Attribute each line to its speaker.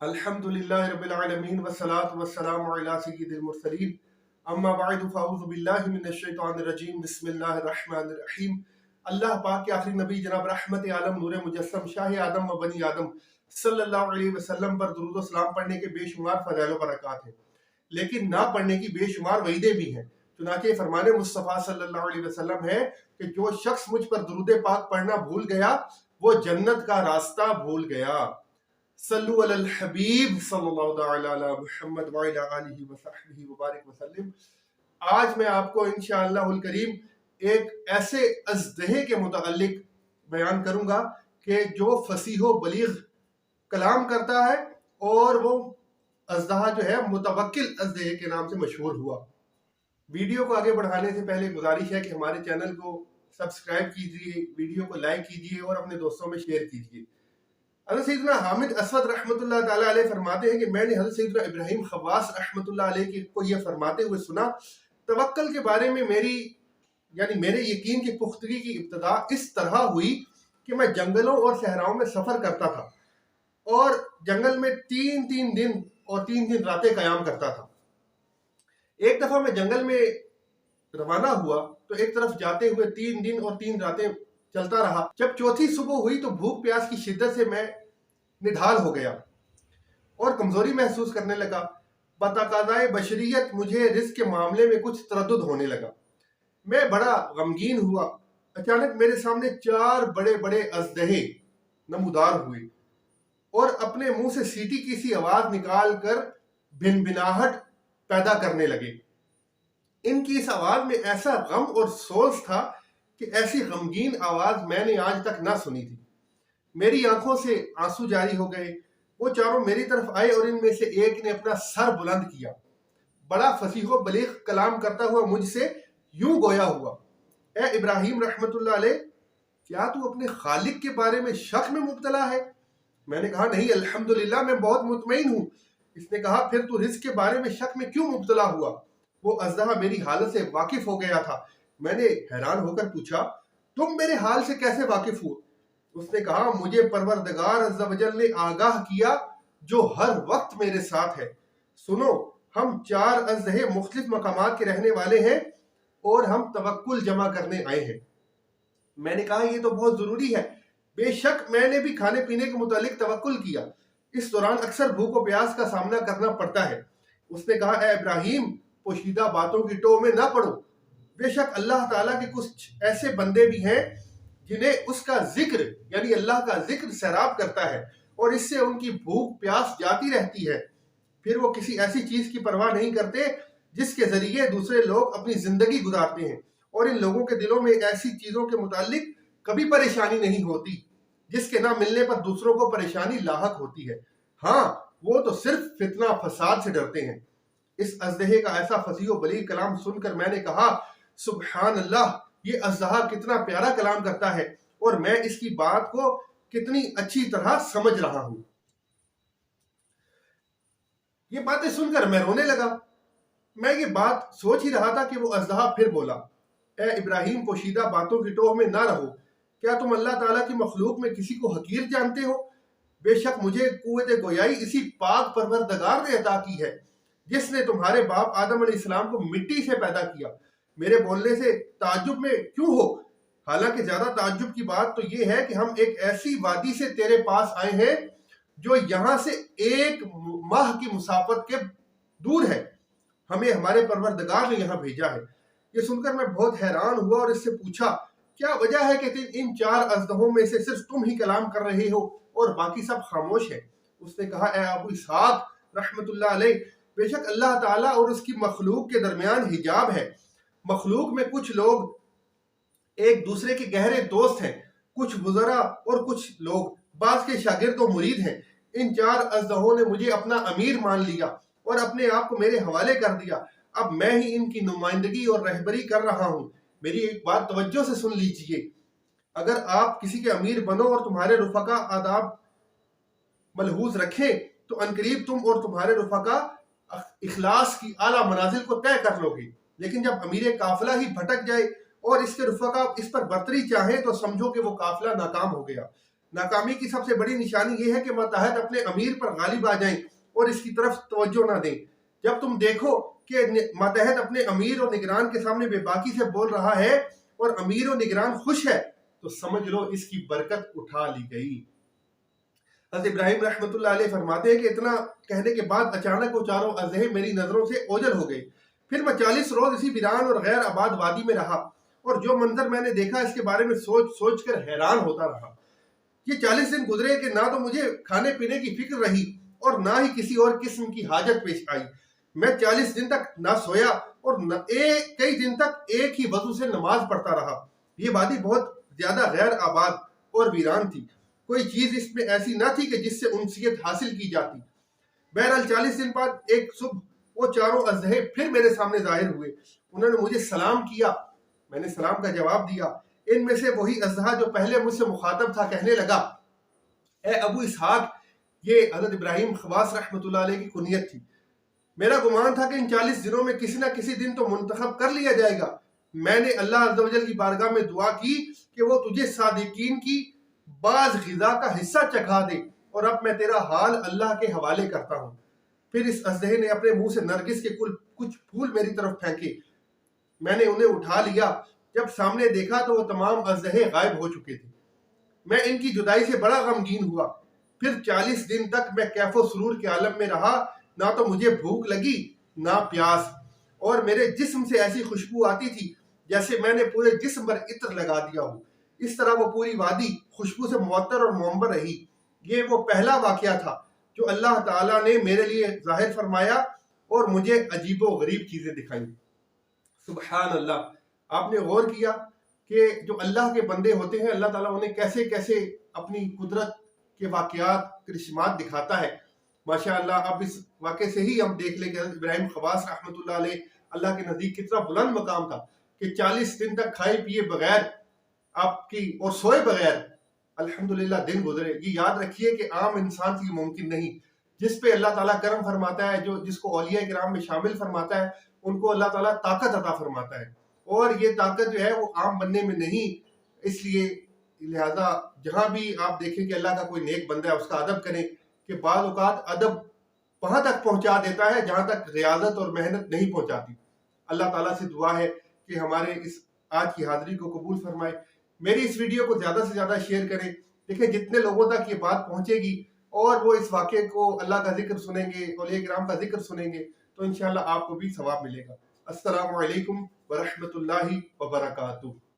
Speaker 1: अल्हम्दुलिल्लाहि रब्बिल आलमीन वस्सलातु वस्सलामु अला सय्यिदिल मुरसलीन अम्मा बअदु फ़अऊज़ु बिल्लाहि मिनश शैतानिर रजीम बिस्मिल्लाहिर रहमानिर रहीम। अल्लाह पाक के आखिरी नबी जनाब रहमत आलम नूर मुजस्सम शाह आदम व बनी आदम सल्लल्लाहु अलैहि वसल्लम पर दुरूद व सलाम पढ़ने के बेशुमार फ़ज़ाइल व बरक़ात हैं, लेकिन ना पढ़ने की बेशुमार वईदें भी हैं। चुनांचे फरमाने मुस्तफ़ा सल्लल्लाहु अलैहि वसल्लम है कि जो शख्स मुझ पर दुरूद पाक पढ़ना भूल गया वो जन्नत का रास्ता भूल गया। सल्लु अलल हबीब सल्लल्लाहु तआला अला मुहम्मद व अला आलिहि व सहबिहि व बारिक वसल्लम। आज मैं आपको इंशाअल्लाहुल करीम एक ऐसे अज़दहे के मुतालिक बयान करूंगा कि जो फसीहो बलीग कलाम करता है और वो अज़दहा जो है मुतवक्किल अज़दहे के नाम से मशहूर हुआ। वीडियो को आगे बढ़ाने से पहले गुजारिश है कि हमारे चैनल को सब्सक्राइब कीजिए, वीडियो को लाइक कीजिए और अपने दोस्तों में शेयर कीजिए। हज़रत सैयदना हामिद असवद रहमतुल्लाह ताला अलैह फरमाते हैं कि मैंने हज़रत सैयदना इब्राहिम खवास रहमतुल्लाह अलैह को यह फरमाते हुए सुना, तवक्कल के बारे में मेरे यकीन की पुख्तगी की इब्तिदा इस तरह हुई कि मैं जंगलों और सहराओं में सफ़र करता था और जंगल में 3-3 दिन और 3 रातें क़याम करता था। एक दफ़ा मैं जंगल में रवाना हुआ तो एक तरफ जाते हुए 3 दिन और 3 रातें चलता रहा। जब चौथी सुबह हुई तो भूख प्यास की शिद्दत से मैं निढाल हो गया और कमजोरी महसूस करने लगा। बतकाज़ाए बशरियत मुझे रिज़्क़ के मामले में कुछ तरद्दुद होने लगा। मैं बड़ा गमगीन हुआ। अचानक मेरे सामने 4 बड़े बड़े अज़दहे नमूदार हुए और अपने मुंह से सीटी की सी आवाज निकाल कर भिनभिनाहट पैदा करने लगे। इनकी इस आवाज में ऐसा गम और सोज था कि ऐसी गमगीन आवाज मैंने आज तक ना सुनी थी। मेरी आंखों से आंसू जारी हो गए। वो चारों मेरी तरफ आए और इनमें से एक ने अपना सर बुलंद किया। बड़ा फसीहो बलीग कलाम करता हुआ मुझसे यूं गोया हुआ, ए इब्राहिम रहमतुल्लाह अलैह, क्या तू अपने खालिक के बारे में शक में मुब्तला है? मैंने कहा, नहीं अल्हम्दुलिल्लाह, मैं बहुत मुतमईन हूँ। इसने कहा, फिर तू रिज़्क़ के बारे में शक में क्यों मुब्तला हुआ? वो अज़दहा मेरी हालत से वाकिफ हो गया था। मैंने हैरान होकर पूछा, तुम मेरे हाल से कैसे वाकिफ हो? उसने कहा, मुझे परवरदिगार अज़्ज़ा वजल ने आगाह किया जो हर वक्त मेरे साथ है। सुनो, हम 4 अज़दहे मुख्तलिफ मकामात के रहने वाले हैं और हम तवक्कुल जमा करने आए हैं। मैंने कहा, ये तो बहुत जरूरी है। बेशक मैंने भी खाने पीने के मुतालिक तवक्कुल किया। इस दौरान अक्सर भूख और प्यास का सामना करना पड़ता है। उसने कहा, ए इब्राहिम, पोशीदा बातों की टोह में ना पड़ो। बेशक अल्लाह ताला के कुछ ऐसे बंदे भी हैं जिन्हें उसका जिक्र यानी अल्लाह का जिक्र सैराब करता है और इससे उनकी भूख प्यास जाती रहती है। फिर वो किसी ऐसी चीज की परवाह नहीं करते जिसके जरिए दूसरे लोग अपनी जिंदगी गुजारते हैं, और इन लोगों के दिलों में ऐसी चीजों के मुतालिक कभी परेशानी नहीं होती जिसके ना मिलने पर दूसरों को परेशानी लाहक होती है। हाँ, वो तो सिर्फ फितना फसाद से डरते हैं। इस अज़दहे का ऐसा फसीह व बलीग कलाम सुनकर मैंने कहा, सुब्हान अल्लाह, ये अज़दहा कितना प्यारा कलाम करता है और मैं इसकी बात को कितनी अच्छी तरह समझ रहा हूं। ये बातें सुनकर मैं रोने लगा। मैं ये बात सोच ही रहा था कि वो अज़दहा फिर बोला, ए इब्राहिम, पोशीदा बातों की टोह में ना रहो। क्या तुम अल्लाह ताला की मखलूक में किसी को हकीर जानते हो? बेशक मुझे कुव्वत गोयाई इसी पाक परवरदिगार ने अता की है जिसने तुम्हारे बाप आदम अलैहिस्सलाम को मिट्टी से पैदा किया। मेरे बोलने से ताज्जुब में क्यों हो? हालांकि ज्यादा ताज्जुब की बात तो ये है कि हम एक ऐसी वादी से तेरे पास आए हैं जो यहाँ से 1 माह की मुसाफत के दूर है। हमें हमारे परवरदिगार ने यहाँ भेजा है। ये सुनकर मैं बहुत हैरान हुआ और इससे पूछा, क्या वजह है कि इन 4 अज़दहों में से सिर्फ तुम ही कलाम कर रहे हो और बाकी सब खामोश है? उसने कहा, ए अबू इसहाक रहमतुल्लाह अलैह, बेशक अल्लाह ताला और उसकी मखलूक के दरमियान हिजाब है। मखलूक में कुछ लोग एक दूसरे के गहरे दोस्त हैं, कुछ वुज़रा और कुछ लोग बाज़ के शागिर्द और मुरीद हैं। इन 4 अज़दहों ने मुझे अपना अमीर मान लिया और अपने आप को मेरे हवाले कर दिया। अब मैं ही इनकी नुमाइंदगी और रहबरी कर रहा हूँ। मेरी एक बात तवज्जो से सुन लीजिए, अगर आप किसी के अमीर बनो और तुम्हारे रुफका आदाब मलहूज रखें तो अनकरीब तुम और तुम्हारे रुफका इखलास की आला मनाजिल को तय कर लोगे। लेकिन जब अमीर काफिला ही भटक जाए और इसके रुफका इस पर बर्तरी चाहे तो समझो कि वो काफिला नाकाम हो गया। ناکامی کی سب سے بڑی نشانی یہ ہے کہ ماتحت اپنے امیر پر غالب آ جائیں اور اس کی طرف توجہ نہ دیں۔ جب تم دیکھو کہ ماتحت اپنے امیر اور نگران کے سامنے بے باکی سے بول رہا ہے اور امیر اور نگران خوش ہے تو سمجھ لو اس کی برکت اٹھا لی گئی۔ حضرت ابراہیم رحمۃ اللہ علیہ فرماتے ہیں کہ اتنا کہنے کے بعد اچانک وہ چاروں اضحے میری نظروں سے اوجھل ہو گئی۔ پھر میں 40 روز اسی ویران اور غیر آباد وادی میں رہا اور جو منظر میں نے دیکھا اس کے بارے میں سوچ سوچ کر حیران ہوتا رہا۔ یہ 40 دن گزرے کہ نہ تو مجھے کھانے پینے کی فکر رہی اور نہ ہی کسی اور قسم کی حاجت پیش آئی۔ میں 40 دن تک نہ سویا اور کئی دن تک ایک ہی وضو سے نماز پڑھتا رہا۔ یہ وادی بہت زیادہ غیر آباد اور ویران تھی، کوئی چیز اس میں ایسی نہ تھی کہ جس سے انسیت حاصل کی جاتی۔ بہرحال 40 دن بعد ایک صبح وہ چاروں اضحے پھر میرے سامنے ظاہر ہوئے۔ انہوں نے مجھے سلام کیا، میں نے سلام کا جواب دیا۔ ان میں سے وہی اضحیٰ جو پہلے مجھ سے مخاطب تھا کہنے لگا، اے ابو اسحاق، یہ حضرت ابراہیم خواص رحمۃ اللہ علیہ کی کنیت تھی، میرا گمان تھا کہ ان 40 دنوں میں کسی نہ کسی دن تو منتخب کر لیا جائے گا۔ میں نے اللہ عز و جل کی بارگاہ میں دعا کی کہ وہ تجھے صادقین کی بعض غذا کا حصہ چکھا دے، اور اب میں تیرا حال اللہ کے حوالے کرتا ہوں۔ پھر اس اژدہے نے اپنے منہ سے نرگس کے کچھ پھول میری طرف پھینکے، میں نے انہیں اٹھا لیا۔ جب سامنے دیکھا تو وہ تمام اژدہے غائب ہو چکے تھے۔ میں ان کی جدائی سے بڑا غمگین ہوا۔ پھر 40 دن تک میں کیف و سرور کے عالم میں رہا، نہ تو مجھے بھوک لگی نہ پیاس، اور میرے جسم سے ایسی خوشبو آتی تھی جیسے میں نے پورے جسم پر عطر لگا دیا ہو۔ اس طرح وہ پوری وادی خوشبو سے معطر اور منور رہی۔ یہ وہ پہلا واقعہ تھا جو اللہ تعالیٰ نے میرے لیے ظاہر فرمایا اور مجھے عجیب و غریب چیزیں دکھائیں۔ سبحان اللہ! آپ نے غور کیا کہ جو اللہ کے بندے ہوتے ہیں اللہ تعالیٰ انہیں کیسے کیسے اپنی قدرت کے واقعات کرشمات دکھاتا ہے۔ ماشاءاللہ اب اس واقعے سے ہی ہم دیکھ لیں کہ حضرت ابراہیم خواص رحمۃ اللہ علیہ اللہ کے نزدیک کتنا بلند مقام تھا کہ 40 دن تک کھائے پیے بغیر آپ کی اور سوئے بغیر الحمدللہ دن گزرے۔ یہ یاد رکھیے کہ عام انسان سے ممکن نہیں۔ جس پہ اللہ تعالیٰ کرم فرماتا ہے، جس کو اولیاء کرام میں شامل فرماتا ہے، ان کو اللہ تعالیٰ طاقت عطا فرماتا ہے، اور یہ طاقت جو ہے وہ عام بننے میں نہیں۔ اس لیے لہذا جہاں بھی آپ دیکھیں کہ اللہ کا کوئی نیک بندہ ہے اس کا ادب کریں، کہ بعض اوقات ادب وہاں تک پہنچا دیتا ہے جہاں تک ریاضت اور محنت نہیں پہنچاتی۔ اللہ تعالیٰ سے دعا ہے کہ ہمارے اس آج کی حاضری کو قبول فرمائے۔ میری اس ویڈیو کو زیادہ سے زیادہ شیئر کریں۔ دیکھیں جتنے لوگوں تک یہ بات پہنچے گی اور وہ اس واقعے کو اللہ کا ذکر سنیں گے، اولیاء کرام کا ذکر سنیں گے، تو انشاءاللہ آپ کو بھی ثواب ملے گا۔ السلام علیکم ورحمۃ اللہ وبرکاتہ۔